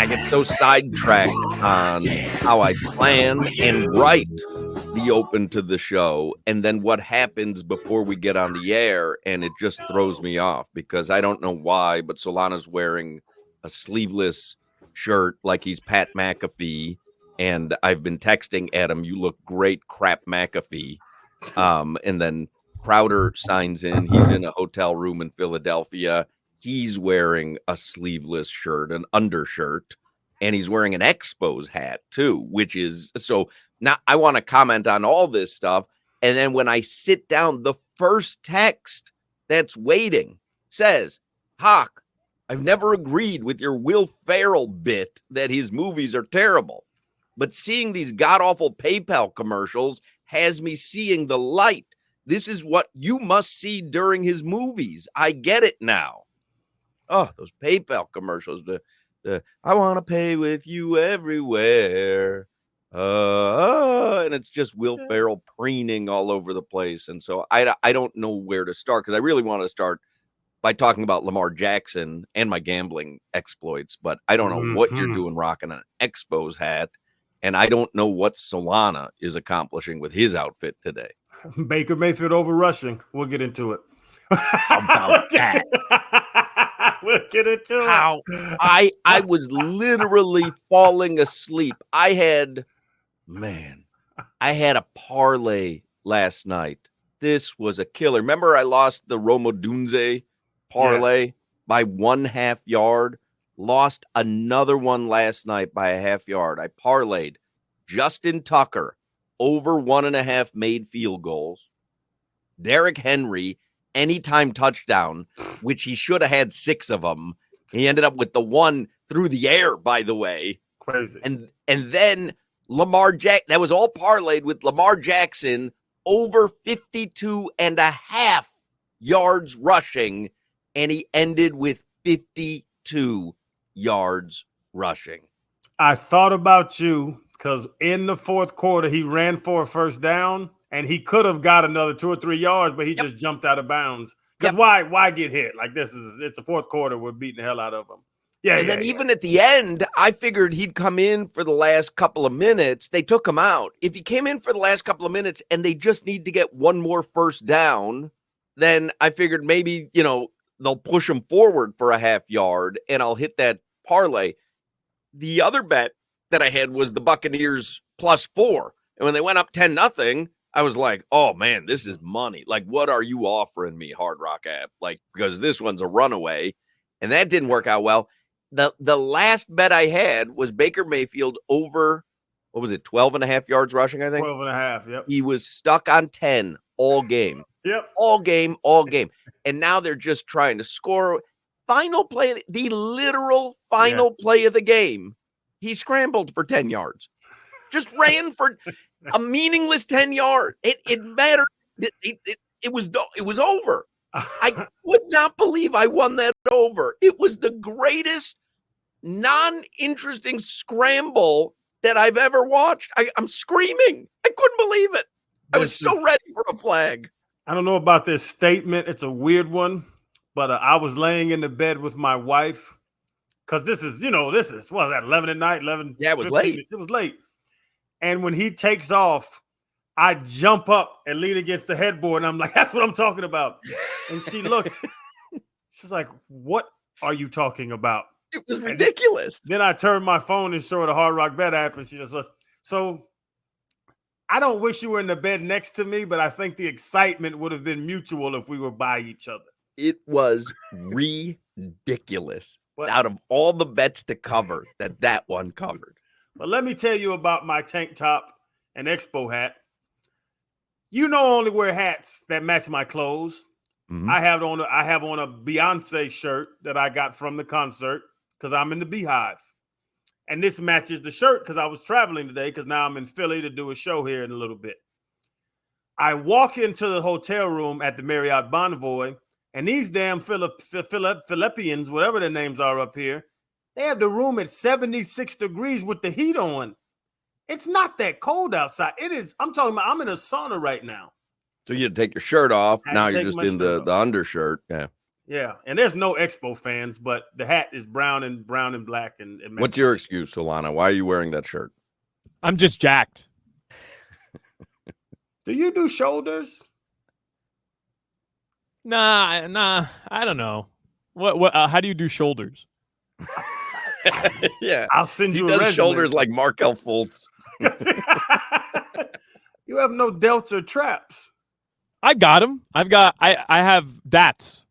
I get so sidetracked on how I plan and write the open to the show, and then what happens before we get on the air, and it just throws me off because I don't know why, but Solana's wearing a sleeveless shirt like he's Pat McAfee, and I've been texting Adam, "You look great, crap McAfee." And then Crowder signs in. He's in a hotel room in Philadelphia. He's wearing a sleeveless shirt, an undershirt, and he's wearing an Expos hat too, which is so. Now I want to comment on all this stuff. And then when I sit down, the first text that's waiting says, Hoch, I've never agreed with your Will Ferrell bit that his movies are terrible. But seeing these god-awful PayPal commercials has me seeing the light. This is what you must see during his movies. I get it now. Oh, those PayPal commercials. The I want to pay with you everywhere. And it's just Will Ferrell preening all over the place. And so I don't know where to start because I really want to start by talking about Lamar Jackson and my gambling exploits. But I don't know what you're doing rocking an Expos hat. And I don't know what Solana is accomplishing with his outfit today. Baker Mayfield over rushing. We'll get into it. How about that? We'll get into it. I was literally falling asleep. I had a parlay last night. This was a killer. Remember I lost the Romo Dunze parlay by 1/2 yard? Lost another one last night by a 1/2 yard. I parlayed Justin Tucker over 1.5 made field goals. Derrick Henry, anytime touchdown, which he should have had 6 of them. He ended up with the one through the air, by the way. Crazy. And then Lamar Jackson, that was all parlayed with Lamar Jackson over 52.5 yards rushing, and he ended with 52 yards rushing. I thought about you because in the fourth quarter, he ran for a first down and he could have got another 2 or 3 yards, but he just jumped out of bounds. Because why get hit? Like it's a fourth quarter. We're beating the hell out of him. Then even at the end, I figured he'd come in for the last couple of minutes. They took him out. If he came in for the last couple of minutes and they just need to get one more first down, then I figured maybe, they'll push him forward for a 1/2 yard and I'll hit that parlay. The other bet that I had was the Buccaneers +4. And when they went up 10-0, I was like, oh man, this is money. Like, what are you offering me, Hard Rock app? Like, because this one's a runaway. And that didn't work out well. The last bet I had was Baker Mayfield over, 12.5 yards rushing, I think? 12.5, yep. He was stuck on 10 all game. Yep. All game. And now they're just trying to score. Final play, the literal final play of the game, he scrambled for 10 yards. Just ran for a meaningless 10 yards. It mattered. It was over. I would not believe I won that over. It was the greatest non-interesting scramble that I've ever watched. I'm screaming. I couldn't believe it. I was so ready for a flag. I don't know about this statement. It's a weird one, but I was laying in the bed with my wife because this is 11 at night, 11. Yeah, it was 15, late. It was late. And when he takes off, I jump up and lean against the headboard. And I'm like, that's what I'm talking about. And she looked, she's like, what are you talking about? It was ridiculous. Then I turned my phone and showed her the Hard Rock Bet app. And she just looked. So I don't wish you were in the bed next to me, but I think the excitement would have been mutual if we were by each other. It was ridiculous. Out of all the bets to cover, that one covered. But let me tell you about my tank top and Expo hat. You know, I only wear hats that match my clothes. Mm-hmm. I have on a Beyonce shirt that I got from the concert because I'm in the Beehive. And this matches the shirt because I was traveling today because now I'm in Philly to do a show here in a little bit. I walk into the hotel room at the Marriott Bonvoy, and these damn Philippians, whatever their names are up here, they have the room at 76 degrees with the heat on. It's not that cold outside. It is. I'm talking about I'm in a sauna right now. So you take your shirt off. Now you're just in the undershirt. Yeah. Yeah, and there's no Expo fans, but the hat is brown and black. And what's your excuse, Solana? Why are you wearing that shirt? I'm just jacked. Do you do shoulders? Nah. I don't know. What? How do you do shoulders? Yeah, I'll send you he a does resume. shoulders like Markel Fultz. You have no delts or traps. I got them. I have DATs.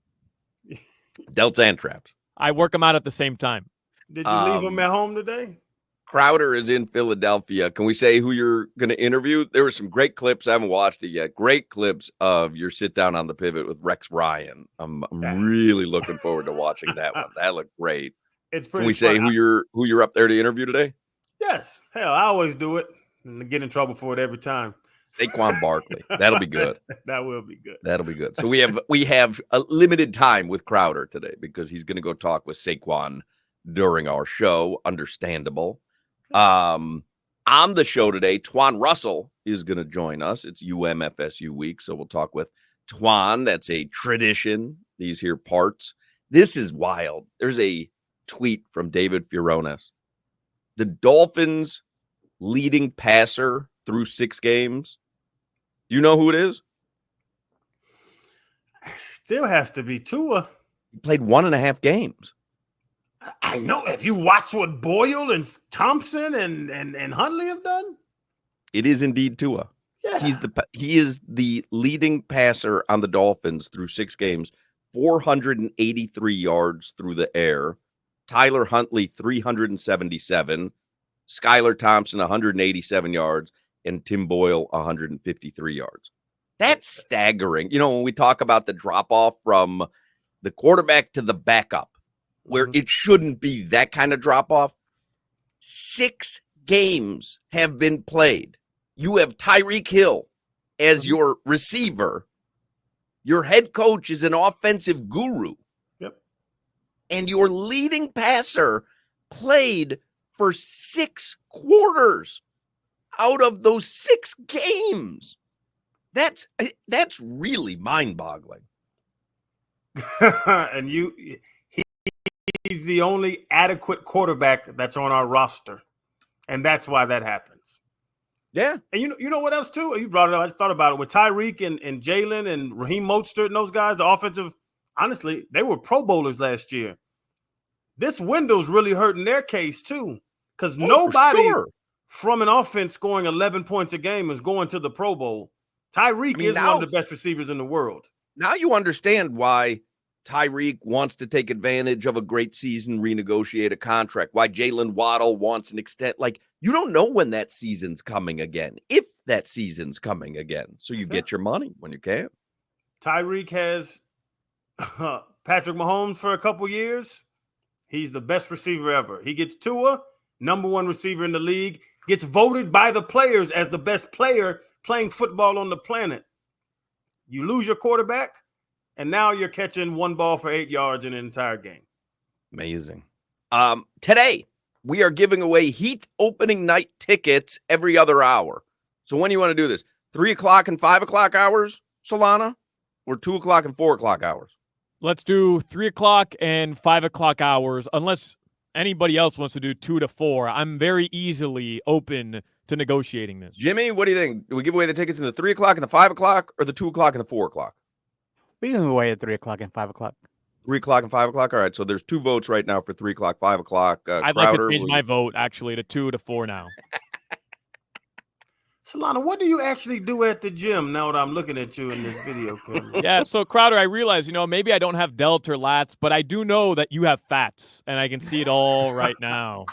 Delts and traps. I work them out at the same time. Did you leave them at home today? Crowder is in Philadelphia. Can we say who you're going to interview? There were some great clips. I haven't watched it yet. Great clips of your sit down on the pivot with Rex Ryan. I'm really looking forward to watching that one. That looked great. It's pretty. Can we say who you're up there to interview today? Yes. Hell, I always do it and get in trouble for it every time. Saquon Barkley. That'll be good. That will be good. That'll be good. So we have a limited time with Crowder today because he's going to go talk with Saquon during our show. Understandable. On the show today, Twan Russell is going to join us. It's UMFSU week, so we'll talk with Twan. That's a tradition, these here parts. This is wild. There's a tweet from David Furones. The Dolphins' leading passer through 6 games. Do you know who it is? Still has to be Tua. He played 1.5 games. I know. Have you watched what Boyle and Thompson and Huntley have done? It is indeed Tua. Yeah. He is the leading passer on the Dolphins through 6 games, 483 yards through the air. Tyler Huntley, 377. Skylar Thompson, 187 yards. And Tim Boyle, 153 yards. That's staggering. You know, when we talk about the drop-off from the quarterback to the backup, where it shouldn't be that kind of drop-off, 6 games have been played. You have Tyreek Hill as your receiver. Your head coach is an offensive guru. Yep. And your leading passer played for 6 quarters out of those 6 games. That's really mind-boggling. And he's the only adequate quarterback that's on our roster. And that's why that happens. Yeah. And you know what else, too? You brought it up. I just thought about it. With Tyreek and Jalen and Raheem Mostert and those guys, the offensive, honestly, they were Pro Bowlers last year. This window's really hurting their case, too. Because nobody from an offense scoring 11 points a game is going to the Pro Bowl. Tyreek is one of the best receivers in the world. Now you understand why Tyreek wants to take advantage of a great season, renegotiate a contract, why Jalen Waddle wants an extent. Like, you don't know when that season's coming again, if that season's coming again. So you get your money when you can. Tyreek has Patrick Mahomes for a couple years. He's the best receiver ever. He gets Tua, #1 receiver in the league, gets voted by the players as the best player playing football on the planet. You lose your quarterback, and now you're catching 1 ball for 8 yards in an entire game. Amazing. Today, we are giving away Heat opening night tickets every other hour. So when do you want to do this? 3 o'clock and 5 o'clock hours, Solana? Or 2 o'clock and 4 o'clock hours? Let's do 3 o'clock and 5 o'clock hours, unless anybody else wants to do 2 to 4. I'm very easily open to negotiating this. Jimmy, what do you think? Do we give away the tickets in the 3 o'clock and the 5 o'clock or the 2 o'clock and the 4 o'clock? We give away at 3 o'clock and 5 o'clock. 3 o'clock and 5 o'clock? All right, so there's 2 votes right now for 3 o'clock, 5 o'clock. I'd like to change my vote, actually, to 2 to 4 now. Solana, what do you actually do at the gym now that I'm looking at you in this video camera? Yeah, so Crowder, I realize, maybe I don't have delt or lats, but I do know that you have fats, and I can see it all right now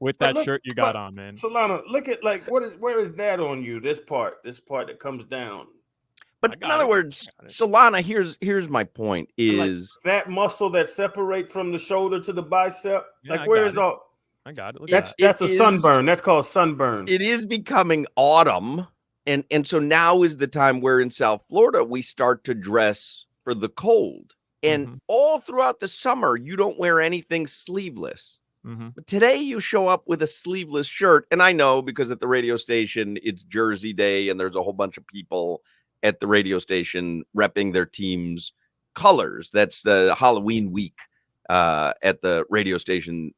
with that shirt you got on, man. Solana, look at where is that on you? This part that comes down. But in other words, Solana, here's my point is that muscle that separates from the shoulder to the bicep. Yeah, where is all? I got it. That's a sunburn. That's called sunburn. It is becoming autumn. And so now is the time where in South Florida, we start to dress for the cold. And all throughout the summer, you don't wear anything sleeveless. But today you show up with a sleeveless shirt. And I know because at the radio station, it's Jersey Day and there's a whole bunch of people at the radio station repping their team's Colors. That's the Halloween week at the radio station.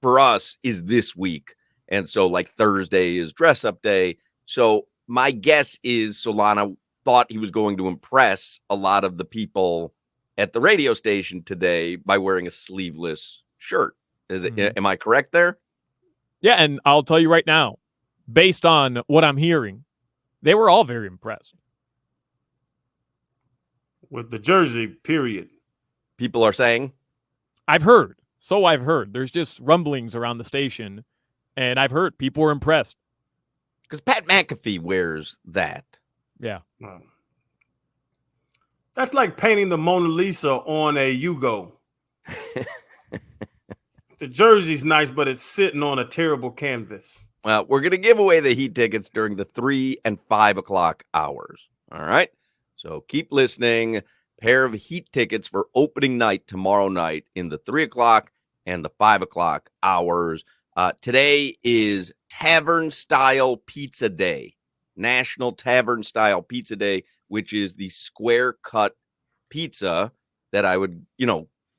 For us, is this week. And so like Thursday is dress up day. So my guess is Solana thought he was going to impress a lot of the people at the radio station today by wearing a sleeveless shirt. Am I correct there? Yeah, and I'll tell you right now, based on what I'm hearing, they were all very impressed. With the jersey, period. People are saying? I've heard. So I've heard. There's just rumblings around the station, and I've heard people were impressed. Because Pat McAfee wears that. Yeah. That's like painting the Mona Lisa on a Yugo. The jersey's nice, but it's sitting on a terrible canvas. Well, we're going to give away the Heat tickets during the 3 and 5 o'clock hours. All right. So keep listening. Pair of Heat tickets for opening night tomorrow night in the 3 o'clock and the 5 o'clock hours. Today is Tavern Style Pizza Day, National Tavern Style Pizza Day, which is the square cut pizza that I would,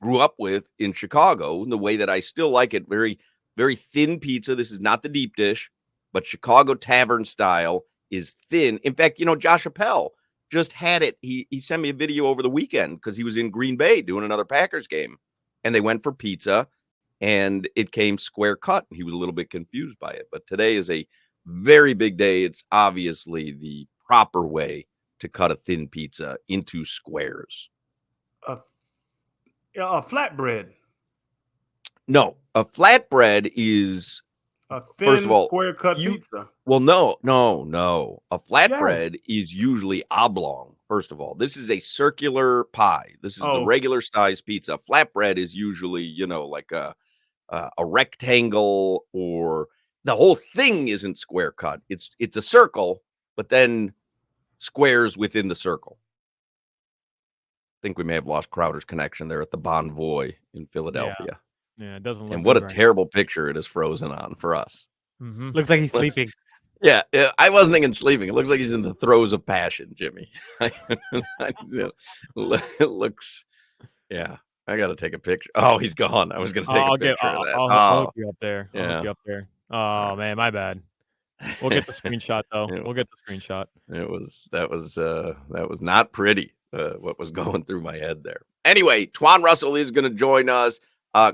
grew up with in Chicago, the way that I still like it. Very, very thin pizza. This is not the deep dish, but Chicago Tavern Style is thin. In fact, Josh Appel just had it. He sent me a video over the weekend because he was in Green Bay doing another Packers game, and they went for pizza, and it came square cut. He was a little bit confused by it, but today is a very big day. It's obviously the proper way to cut a thin pizza into squares. A flatbread. No, a flatbread is a thin, first of all, square cut pizza. Well, no. A flatbread is usually oblong. First of all, this is a circular pie. This is the regular size pizza. Flatbread is usually, like a rectangle, or the whole thing isn't square cut. It's a circle, but then squares within the circle. I think we may have lost Crowder's connection there at the Bonvoy in Philadelphia. Yeah, it doesn't look and what a good right terrible picture it is frozen on for us. Mm-hmm. Looks like he's sleeping. Yeah, I wasn't thinking sleeping. It looks like he's in the throes of passion, Jimmy. It looks, yeah. I got to take a picture. Oh, he's gone. I was going to take a picture of that. I'll hook you up there. I'll hook you up there. Oh, man, my bad. We'll get the screenshot, though. We'll get the screenshot. That was not pretty, what was going through my head there. Anyway, Twan Russell is going to join us.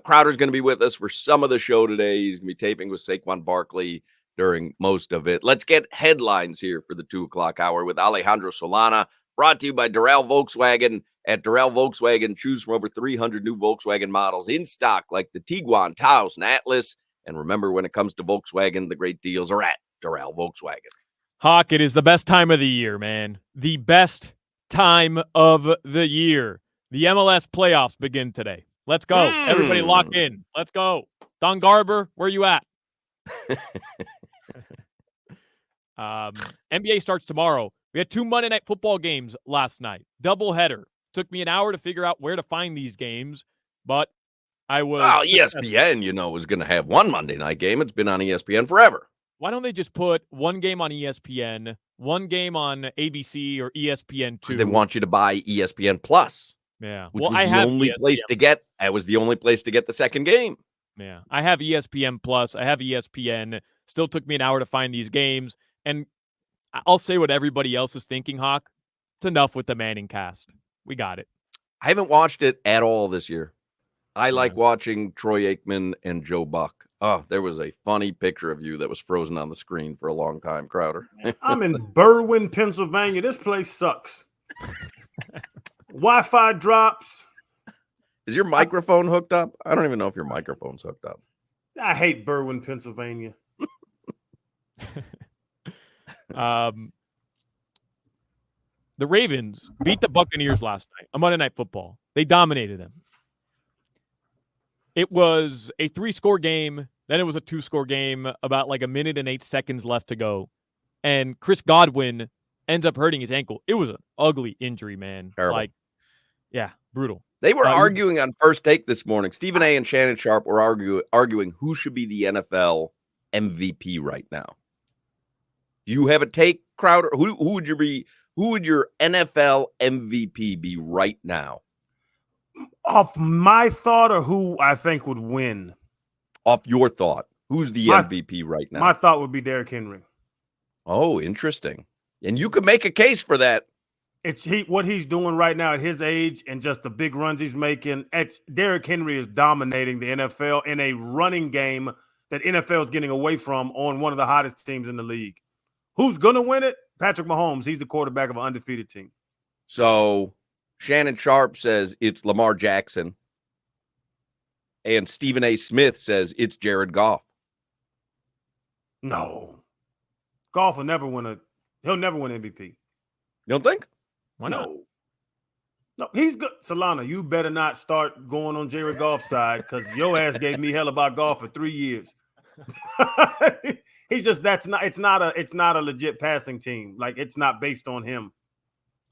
Crowder's going to be with us for some of the show today. He's going to be taping with Saquon Barkley during most of it. Let's get headlines here for the 2 o'clock hour with Alejandro Solana, brought to you by Doral Volkswagen. At Doral Volkswagen, choose from over 300 new Volkswagen models in stock, like the Tiguan, Taos, and Atlas. And remember, when it comes to Volkswagen, the great deals are at Doral Volkswagen. Hawk, it is the best time of the year, man. The best time of the year. The MLS playoffs begin today. Let's go. Everybody lock in. Let's go. Don Garber, where you at? NBA starts tomorrow. We had 2 Monday Night Football games last night. Doubleheader. Took me an hour to figure out where to find these games, but I was... Well, ESPN, was going to have one Monday night game. It's been on ESPN forever. Why don't they just put one game on ESPN, one game on ABC or ESPN2? Because they want you to buy ESPN Plus. Yeah. Which was the only place to get. That was the only place to get the second game. Yeah. I have ESPN Plus. I have ESPN. Still took me an hour to find these games. And I'll say what everybody else is thinking, Hawk. It's enough with the Manning cast. We got it. I haven't watched it at all this year. I like watching Troy Aikman and Joe Buck. Oh, there was a funny picture of you that was frozen on the screen for a long time, Crowder. I'm in Berwyn, Pennsylvania. This place sucks. Wi-Fi drops. Is your microphone hooked up? I don't even know if your microphone's hooked up. I hate Berwyn, Pennsylvania. The Ravens beat the Buccaneers last night on Monday Night Football. They dominated them. It was a 3-score game. Then it was a 2-score game, about like 1 minute and 8 seconds left to go. And Chris Godwin ends up hurting his ankle. It was an ugly injury, man. Terrible. Brutal. They were arguing on First Take this morning. Stephen A. and Shannon Sharp were arguing who should be the NFL MVP right now. Do you have a take, Crowder? Who would your NFL MVP be right now? Off my thought or who I think would win? Off your thought, who's the MVP right now? My thought would be Derrick Henry. Oh, interesting. And you could make a case for that. It's what he's doing right now at his age and just the big runs he's making. Derrick Henry is dominating the NFL in a running game that NFL is getting away from on one of the hottest teams in the league. Who's going to win it? Patrick Mahomes. He's the quarterback of an undefeated team. So Shannon Sharp says it's Lamar Jackson. And Stephen A. Smith says it's Jared Goff. No. Goff will never win he'll never win MVP. You don't think? Why not? No, he's good. Solana, you better not start going on Jared Goff's side because your ass gave me hell about golf for 3 years. He's just it's not a legit passing team. Like, it's not based on him.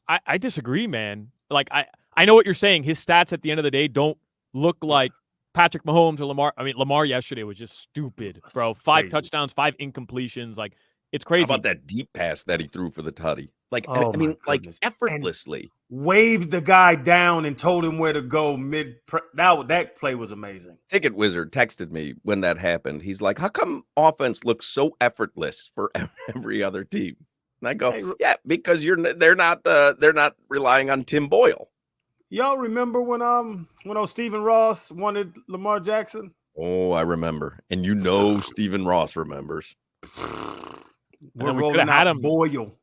I disagree, man. Like, I know what you're saying. His stats at the end of the day don't look like Patrick Mahomes or Lamar. I mean, Lamar yesterday was just stupid, bro. 5 touchdowns, 5 incompletions. Like, it's crazy. How about that deep pass that he threw for the tutty? Like, Oh, I mean, like goodness. effortlessly. And waved the guy down and told him where to go that play was amazing. Ticket Wizard texted me when that happened. He's like, how come offense looks so effortless for every other team? And I go, Hey, yeah, because they're not relying on Tim Boyle. Y'all remember when Stephen Ross wanted Lamar Jackson? Oh, I remember. And Stephen Ross remembers. We're we rolling had out him. Boyle.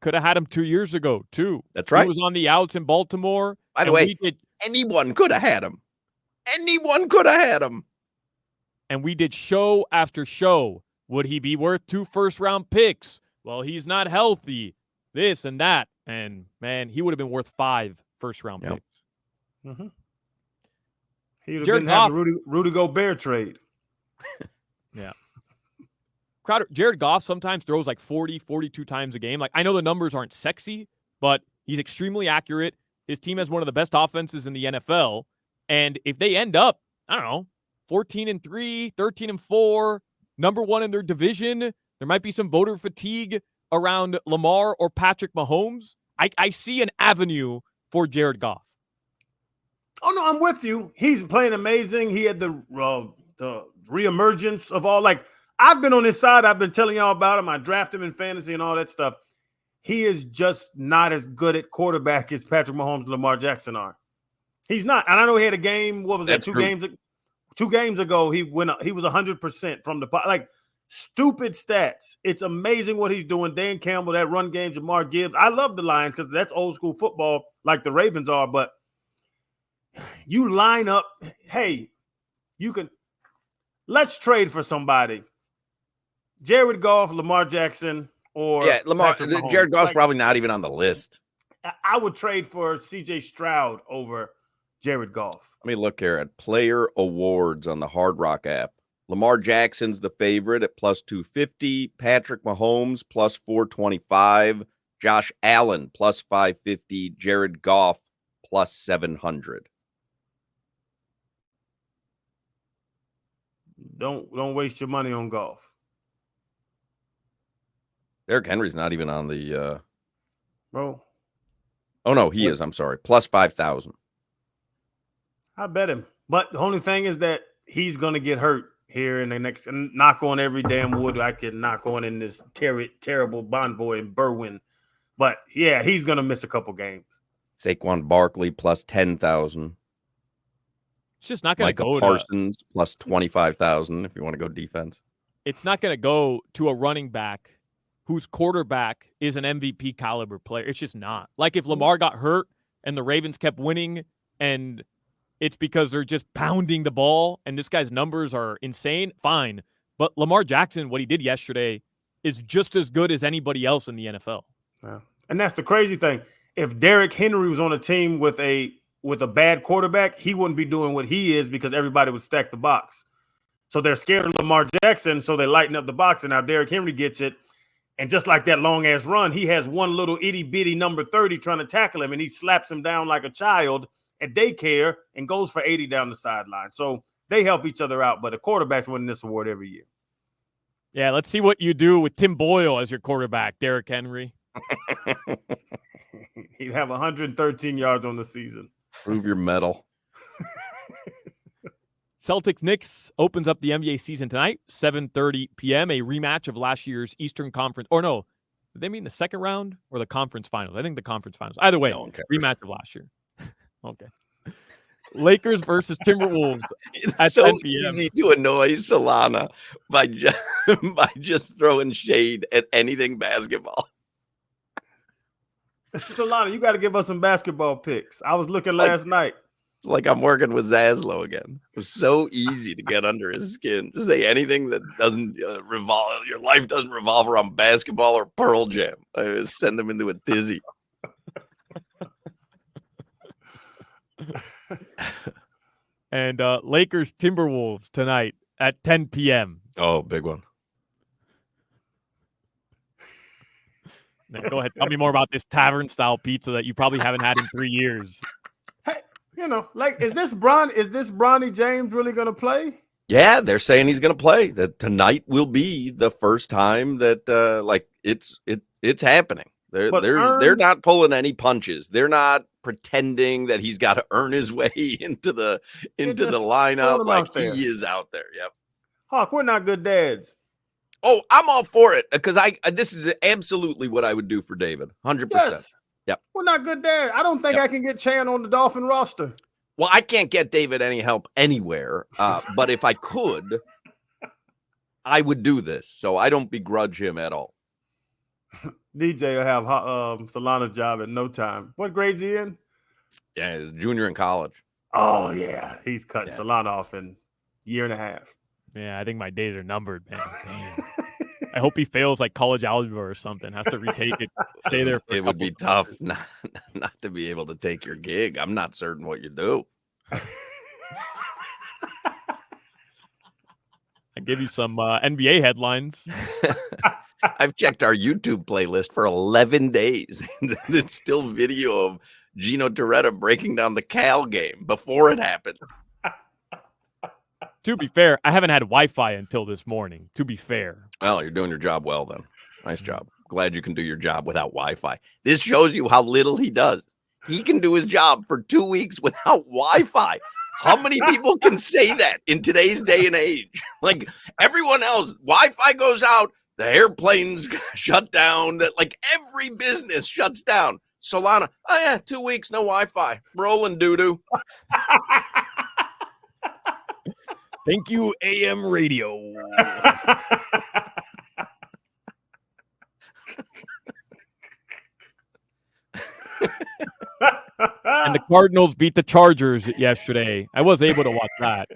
Could have had him 2 years ago, too. That's right. He was on the outs in Baltimore. By the way, anyone could have had him. Anyone could have had him. And we did show after show. Would he be worth 2 first-round picks? Well, he's not healthy. This and that. And, man, he would have been worth 5 first-round picks. Mm-hmm. He would have been having the Rudy Gobert trade. Yeah. Crowder, Jared Goff sometimes throws like 40, 42 times a game. Like, I know the numbers aren't sexy, but he's extremely accurate. His team has one of the best offenses in the NFL. And if they end up, I don't know, 14-3, 13-4, number 1 in their division, there might be some voter fatigue around Lamar or Patrick Mahomes. I see an avenue for Jared Goff. Oh, no, I'm with you. He's playing amazing. He had the reemergence of all, like, I've been on his side. I've been telling y'all about him. I draft him in fantasy and all that stuff. He is just not as good at quarterback as Patrick Mahomes and Lamar Jackson are. He's not. And I know he had a game. What was that? 2 games? 2 games ago, he was 100% from the pot. Like, stupid stats. It's amazing what he's doing. Dan Campbell, that run game, Jamar Gibbs. I love the Lions because that's old school football, like the Ravens are. But you line up. Hey, you can. Let's trade for somebody. Jared Goff, Lamar Jackson, or Lamar. Jared Goff's like, probably not even on the list. I would trade for C.J. Stroud over Jared Goff. Let me look here at player awards on the Hard Rock app. Lamar Jackson's the favorite at plus 250. Patrick Mahomes plus 425. Josh Allen plus 550. Jared Goff plus 700. Don't waste your money on Goff. Derrick Henry's not even on the Bro. Oh no, he is. I'm sorry. Plus 5,000. I bet him. But the only thing is that he's gonna get hurt here in the next, and knock on every damn wood I can knock on in this terrible Bonvoy and Berwyn. But yeah, he's gonna miss a couple games. Saquon Barkley plus 10,000. It's just not going to go to Parsons plus 25,000 if you want to go defense. It's not going to go to a running back whose quarterback is an MVP caliber player. It's just not. Like, if Lamar got hurt and the Ravens kept winning and it's because they're just pounding the ball and this guy's numbers are insane, fine. But Lamar Jackson, what he did yesterday, is just as good as anybody else in the NFL. Yeah. And that's the crazy thing. If Derrick Henry was on a team with a bad quarterback, he wouldn't be doing what he is because everybody would stack the box. So they're scared of Lamar Jackson, so they lighten up the box, and now Derrick Henry gets it. And just like that long-ass run, he has one little itty-bitty number 30 trying to tackle him, and he slaps him down like a child at daycare and goes for 80 down the sideline. So they help each other out, but the quarterbacks win this award every year. Yeah, let's see what you do with Tim Boyle as your quarterback, Derrick Henry. He'd have 113 yards on the season. Prove your mettle. Celtics Knicks opens up the NBA season tonight, 7:30 p.m. A rematch of last year's Eastern Conference. Or no, did they mean the second round or the conference finals? I think the conference finals. Either way, rematch of last year. Okay. Lakers versus Timberwolves It's at so 10 p.m. easy to annoy Solana by just throwing shade at anything basketball. Solana, you got to give us some basketball picks. I was looking last night. It's like I'm working with Zaslow again. It was so easy to get under his skin. Just say anything that doesn't revolve. Your life doesn't revolve around basketball or Pearl Jam. I just send them into a tizzy. And Lakers Timberwolves tonight at 10 p.m. Oh, big one. Now, go ahead. Tell me more about this tavern style pizza that you probably haven't had in 3 years. Hey, like, is this Bronny James really going to play? Yeah, they're saying he's going to play. That tonight will be the first time that it's happening. They're not pulling any punches. They're not pretending that he's got to earn his way into the lineup like he is out there. Yep. Hoch, we're not good dads. Oh, I'm all for it because this is absolutely what I would do for David. 100%. Yes. Yep. We're not good dads. I don't think I can get Chan on the Dolphin roster. Well, I can't get David any help anywhere, but if I could, I would do this. So I don't begrudge him at all. DJ will have Solana's job in no time. What grade's he in? Yeah, he's a junior in college. Oh, yeah. He's cutting Solana off in a year and a half. Yeah, I think my days are numbered, man. Damn. I hope he fails like college algebra or something. Has to retake it. Stay there. For it would be tough not to be able to take your gig. I'm not certain what you do. I give you some NBA headlines. I've checked our YouTube playlist for 11 days. It's still video of Gino Torretta breaking down the Cal game before it happened. To be fair, I haven't had Wi-Fi until this morning, to be fair. Well, you're doing your job well then. Nice job. Glad you can do your job without Wi-Fi. This shows you how little he does. He can do his job for 2 weeks without Wi-Fi. How many people can say that in today's day and age? Like everyone else, Wi-Fi goes out, the airplanes shut down, like every business shuts down. Solana, oh yeah, 2 weeks, no Wi-Fi. Rolling doo-doo. Thank you, AM radio. And the Cardinals beat the Chargers yesterday. I was able to watch that.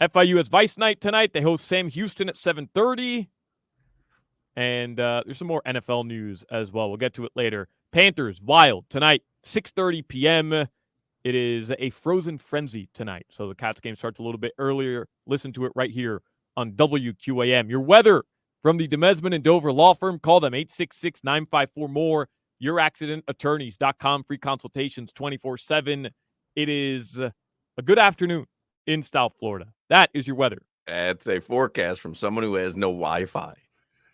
FIU has Vice Night tonight. They host Sam Houston at 7:30. And there's some more NFL news as well. We'll get to it later. Panthers, Wild, tonight, 6:30 p.m. It is a Frozen Frenzy tonight. So the Cats game starts a little bit earlier. Listen to it right here on WQAM. Your weather from the Demesman and Dover Law Firm. Call them 866-954-MORE. YourAccidentAttorneys.com. Free consultations 24/7. It is a good afternoon in South Florida. That is your weather. That's a forecast from someone who has no Wi-Fi.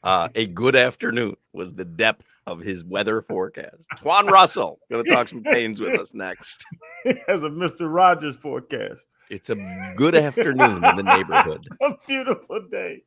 A good afternoon was the depth of his weather forecast. Juan Russell going to talk some pains with us next. As a Mr. Rogers forecast. It's a good afternoon in the neighborhood. A beautiful day.